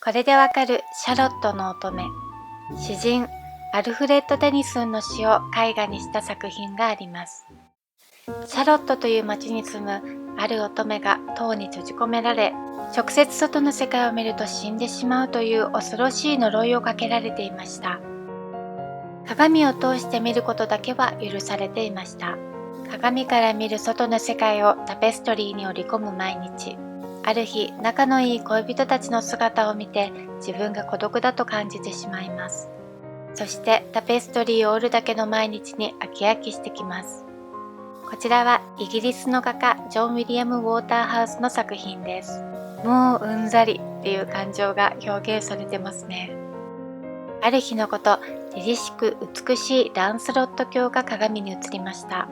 これでわかるシャロットの乙女。詩人アルフレッド・テニスンの詩を絵画にした作品があります。シャロットという町に住むある乙女が塔に閉じ込められ、直接外の世界を見ると死んでしまうという恐ろしい呪いをかけられていました。鏡を通して見ることだけは許されていました。鏡から見る外の世界をタペストリーに織り込む毎日。ある日、仲のいい恋人たちの姿を見て自分が孤独だと感じてしまいます。そしてタペストリーを織るだけの毎日に飽き飽きしてきます。こちらはイギリスの画家ジョン・ウィリアム・ウォーターハウスの作品です。もううんざりっていう感情が表現されてますね。ある日のこと、凛々しく美しいランスロット卿が鏡に映りました。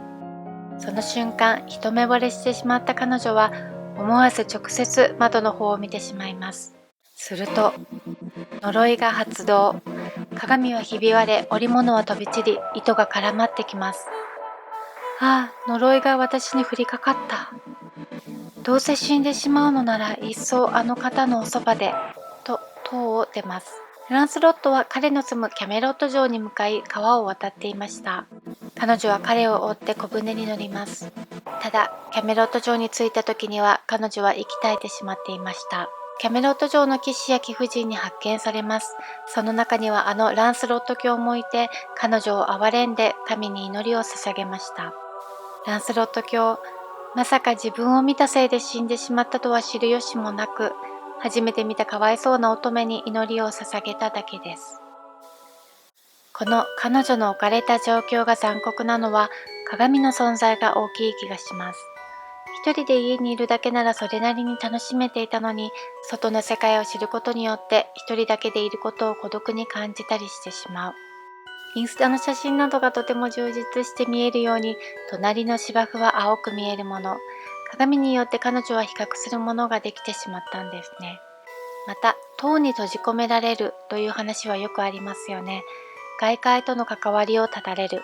その瞬間、一目惚れしてしまった彼女は思わず直接窓の方を見てしまいます。すると、呪いが発動。鏡はひび割れ、織物は飛び散り、糸が絡まってきます。ああ、呪いが私に降りかかった。どうせ死んでしまうのなら、いっそあの方のおそばで、と塔を出ます。ランスロットは彼の住むキャメロット城に向かい川を渡っていました。彼女は彼を追って小舟に乗ります。ただ、キャメロット城に着いた時には彼女は息絶えてしまっていました。キャメロット城の騎士や貴婦人に発見されます。その中にはあのランスロット卿もいて、彼女を憐れんで神に祈りを捧げました。ランスロット卿、まさか自分を見たせいで死んでしまったとは知る由もなく、初めて見たかわいそうな乙女に祈りを捧げただけです。この彼女の置かれた状況が残酷なのは、鏡の存在が大きい気がします。一人で家にいるだけならそれなりに楽しめていたのに、外の世界を知ることによって一人だけでいることを孤独に感じたりしてしまう。インスタの写真などがとても充実して見えるように、隣の芝生は青く見えるもの、鏡によって彼女は比較するものができてしまったんですね。また、塔に閉じ込められるという話はよくありますよね。外界との関わりを断たれる。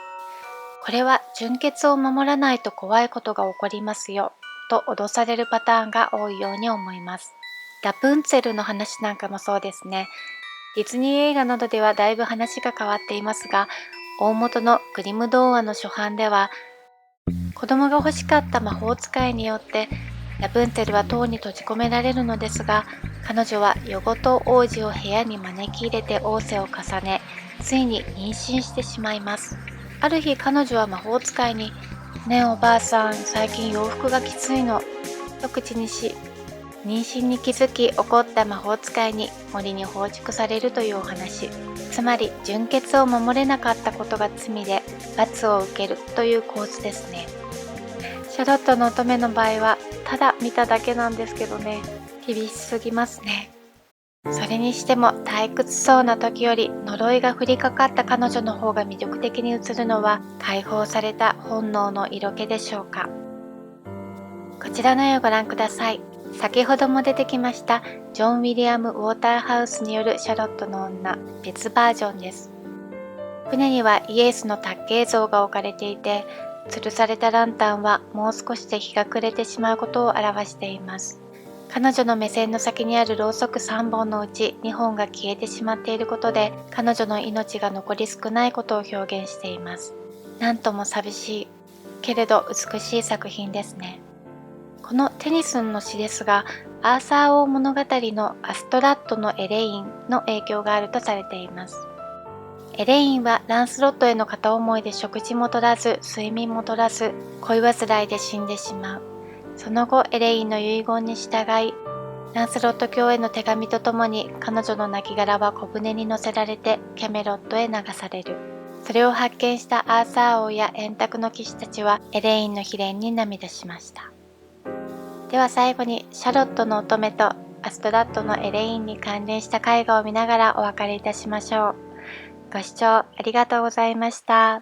これは純潔を守らないと怖いことが起こりますよ、と脅されるパターンが多いように思います。ラプンツェルの話なんかもそうですね。ディズニー映画などではだいぶ話が変わっていますが、大元のグリム童話の初版では、子供が欲しかった魔法使いによってラプンツェルは塔に閉じ込められるのですが、彼女は夜ごと王子を部屋に招き入れて仰せを重ね、ついに妊娠してしまいます。ある日彼女は魔法使いに、ねえおばあさん、最近洋服がきついの、と口にし、妊娠に気づき怒った魔法使いに森に放逐されるというお話。つまり純潔を守れなかったことが罪で罰を受けるという構図ですね。シャロットの乙女の場合はただ見ただけなんですけどね、厳しすぎますね。それにしても退屈そうな時より呪いが降りかかった彼女の方が魅力的に映るのは、解放された本能の色気でしょうか。こちらの絵をご覧ください。先ほども出てきましたジョン・ウィリアム・ウォーターハウスによるシャロットの女、別バージョンです。船にはイエスの卓形像が置かれていて、吊るされたランタンはもう少しで日が暮れてしまうことを表しています。彼女の目線の先にあるろうそく3本のうち2本が消えてしまっていることで、彼女の命が残り少ないことを表現しています。なんとも寂しい、けれど美しい作品ですね。このテニスンの詩ですが、アーサー王物語のアストラッドのエレインの影響があるとされています。エレインはランスロットへの片思いで食事も取らず、睡眠も取らず、恋煩いで死んでしまう。その後、エレインの遺言に従い、ランスロット卿への手紙とともに彼女の亡骸は小舟に乗せられてキャメロットへ流される。それを発見したアーサー王や円卓の騎士たちはエレインの悲恋に涙しました。では最後にシャロットの乙女とアストラッドのエレインに関連した絵画を見ながらお別れいたしましょう。ご視聴ありがとうございました。